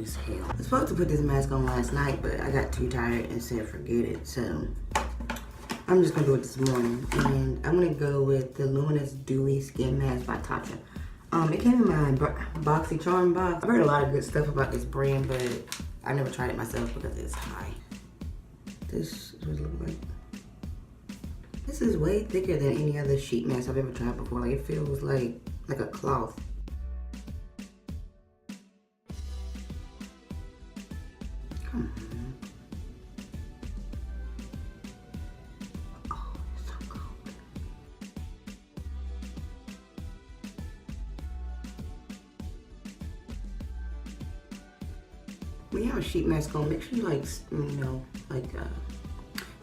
as hell. I was supposed to put this mask on last night, but I got too tired and said forget it. So I'm just gonna do it this morning. And I'm gonna go with the Luminous Dewy Skin Mask by Tatcha. It came in my Boxy Charm box. I've heard a lot of good stuff about this brand, but I never tried it myself because it's high. This is what it looks like. This is way thicker than any other sheet mask I've ever tried before. Like, it feels like a cloth. Come on. Oh, it's so cold. When you have a sheet mask on, make sure you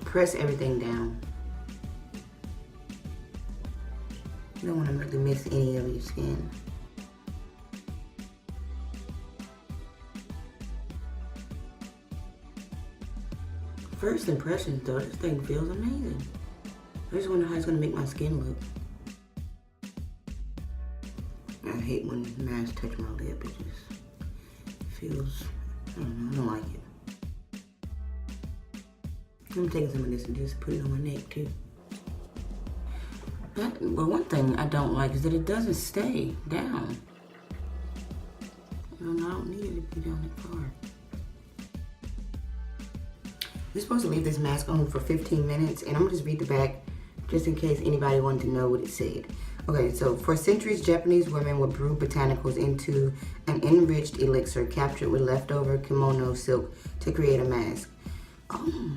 press everything down. You don't want to really miss any of your skin. First impressions though, this thing feels amazing. I just wonder how it's gonna make my skin look. I hate when masks touch my lip. It just feels, I don't know, I don't like it. I'm taking some of this and just put it on my neck too. Well, one thing I don't like is that it doesn't stay down. I don't need it to be down that far. You're supposed to leave this mask on for 15 minutes, and I'm gonna just read the back just in case anybody wanted to know what it said. Okay, so for centuries, Japanese women would brew botanicals into an enriched elixir captured with leftover kimono silk to create a mask. Oh,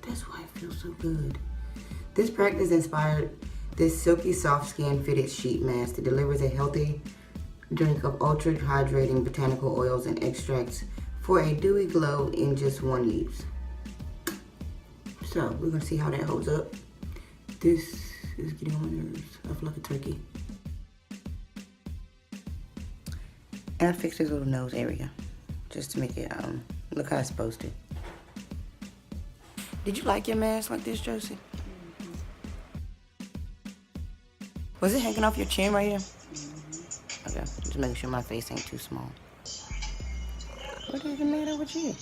that's why it feels so good. This practice inspired this silky, soft skin fitted sheet mask that delivers a healthy drink of ultra hydrating botanical oils and extracts for a dewy glow in just one use. So we're gonna see how that holds up. This is getting on my nerves. I feel like a turkey. And I fixed this little nose area just to make it look how it's supposed to. Did you like your mask like this, Josie? Was it hanging off your chin right here? Okay, just making sure my face ain't too small. What is the matter with you?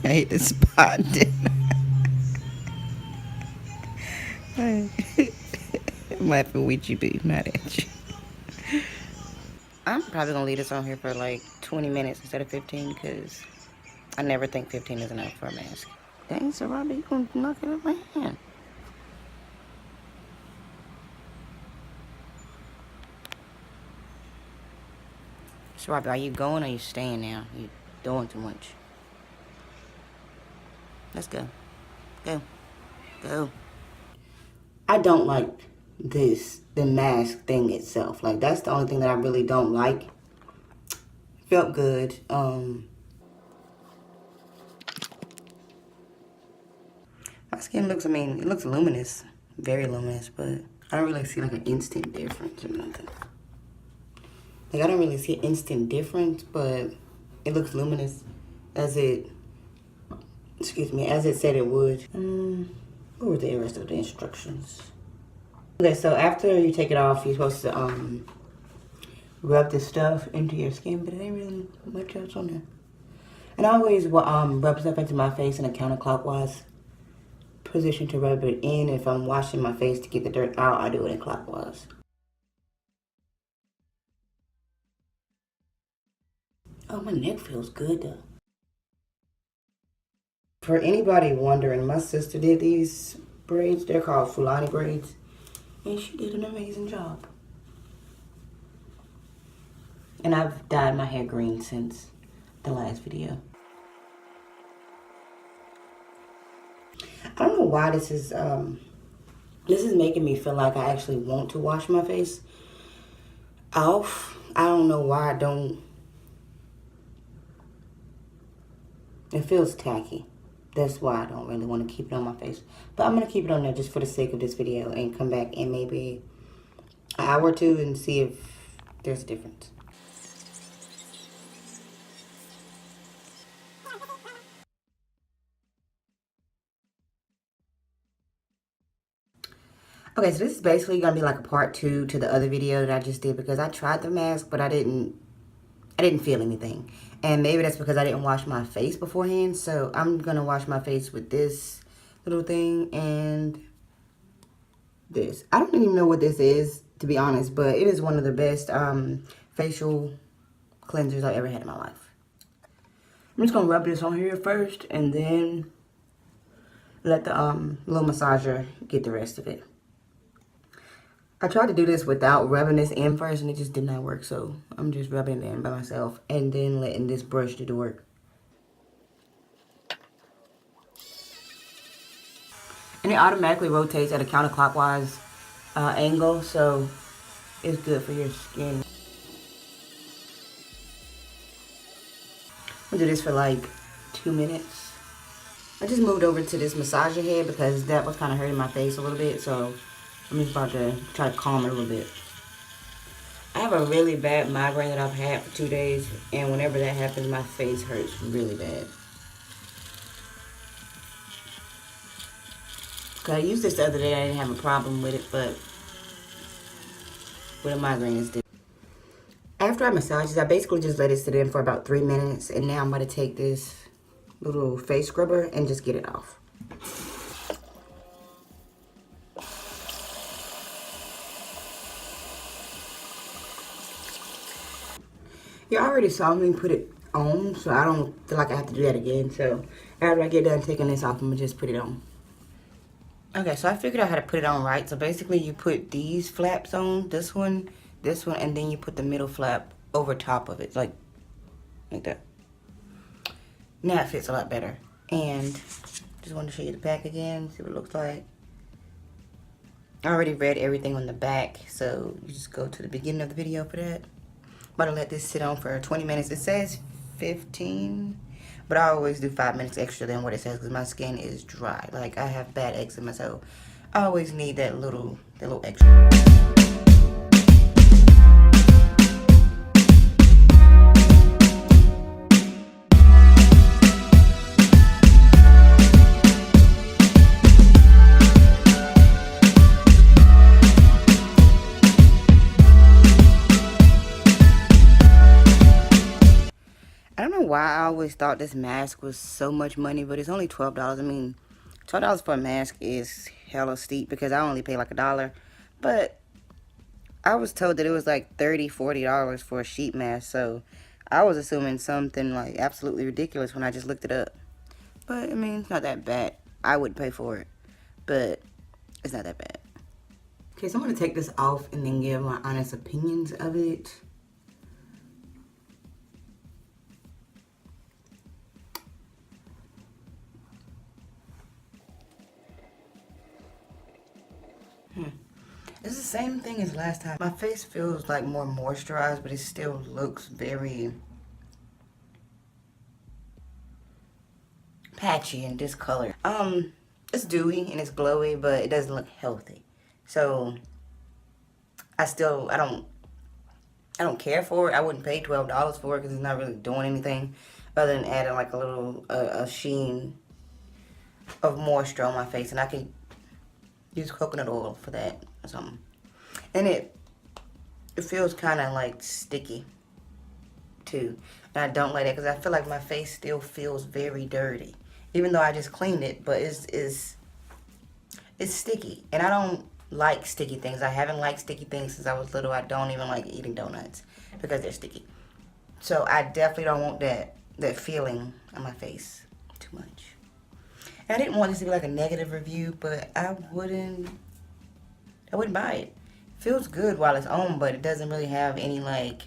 I hate this spot. I'm laughing with you, boo, not at you. I'm probably gonna leave this on here for like 20 minutes instead of 15 because I never think 15 is enough for a mask. Dang, so Robbie, you gonna knock it out my hand. So Robbie, are you going or are you staying now? You're doing too much. Let's go. Go. Go. I don't like the mask thing itself. Like, that's the only thing that I really don't like. Felt good. My skin looks, I mean, it looks luminous. Very luminous, but I don't really see like an instant difference or nothing. Like, I don't really see an instant difference, but it looks luminous as it, as it said it would. What were the rest of the instructions? Okay, so after you take it off, you're supposed to rub this stuff into your skin, but it ain't really much else on there. And I always rub stuff into my face in a counterclockwise position to rub it in. If I'm washing my face to get the dirt out, I do it in clockwise. Oh, my neck feels good though. For anybody wondering, my sister did these braids. They're called Fulani braids. And she did an amazing job. And I've dyed my hair green since the last video. I don't know why this is making me feel like I actually want to wash my face off. I don't know why I don't. It feels tacky. That's why I don't really want to keep it on my face. But I'm going to keep it on there just for the sake of this video and come back and maybe an hour or two and see if there's a difference. Okay, so this is basically gonna be like a part 2 to the other video that I just did, because I tried the mask, but I didn't feel anything. And maybe that's because I didn't wash my face beforehand. So I'm gonna wash my face with this little thing and this. I don't even know what this is, to be honest, but it is one of the best facial cleansers I've ever had in my life. I'm just gonna rub this on here first and then let the little massager get the rest of it. I tried to do this without rubbing this in first and it just did not work, so I'm just rubbing it in by myself and then letting this brush do the work. And it automatically rotates at a counterclockwise angle, so it's good for your skin. I'm gonna do this for like 2 minutes. I just moved over to this massager head because that was kind of hurting my face a little bit, so I'm just about to try to calm it a little bit. I have a really bad migraine that I've had for 2 days, and whenever that happens, my face hurts really bad. I used this the other day, I didn't have a problem with it, but with a migraine it's different. After I massage this, I basically just let it sit in for about 3 minutes, and now I'm going to take this little face scrubber and just get it off. You already saw me put it on, so I don't feel like I have to do that again. So after I get done taking this off, I'm going to just put it on. Okay, so I figured out how to put it on right. So basically you put these flaps on, this one, and then you put the middle flap over top of it, like that. Now it fits a lot better. And just wanted to show you the back again, see what it looks like. I already read everything on the back, so you just go to the beginning of the video for that. I'm about to let this sit on for 20 minutes. It says 15, but I always do 5 minutes extra than what it says because my skin is dry. Like, I have bad eczema, so I always need that little extra. Why I always thought this mask was so much money, but it's only $12. I mean, $12 for a mask is hella steep because I only pay like $1. But I was told that it was like $30, $40 for a sheet mask, so I was assuming something like absolutely ridiculous when I just looked it up. But I mean, it's not that bad. I would pay for it, but it's not that bad. Okay, so I'm gonna take this off and then give my honest opinions of it. It's the same thing as last time. My face feels like more moisturized, but it still looks very patchy and discolored. It's dewy and it's glowy, but it doesn't look healthy. So I don't care for it. I wouldn't pay $12 for it because it's not really doing anything other than adding like a little a sheen of moisture on my face, and I could use coconut oil for that or something. And it feels kind of like sticky too, and I don't like that because I feel like my face still feels very dirty, even though I just cleaned it. But it's sticky, and I don't like sticky things. I haven't liked sticky things since I was little. I don't even like eating donuts because they're sticky. So I definitely don't want that feeling on my face too much. And I didn't want this to be like a negative review, but I wouldn't buy it. It feels good while it's on, but it doesn't really have any like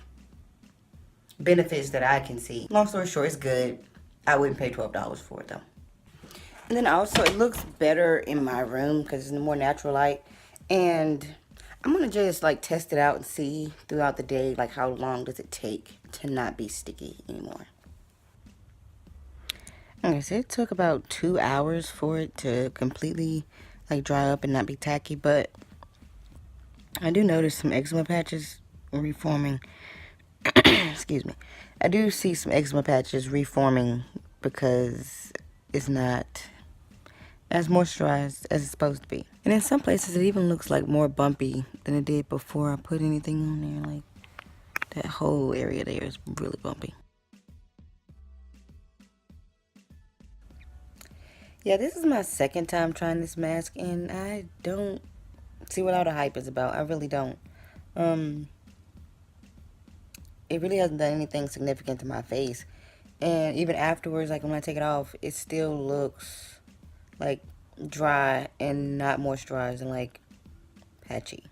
benefits that I can see. Long story short, it's good. I wouldn't pay $12 for it though. And then also it looks better in my room because it's more natural light. And I'm gonna just like test it out and see throughout the day, like how long does it take to not be sticky anymore. Okay, so it took about 2 hours for it to completely like dry up and not be tacky, but I do notice some eczema patches reforming. Excuse me. I do see some eczema patches reforming because it's not as moisturized as it's supposed to be. And in some places it even looks like more bumpy than it did before I put anything on there. Like that whole area there is really bumpy. Yeah, this is my second time trying this mask and I don't see what all the hype is about. I really don't. It really hasn't done anything significant to my face. And even afterwards, like when I take it off, it still looks like dry and not moisturized and like patchy.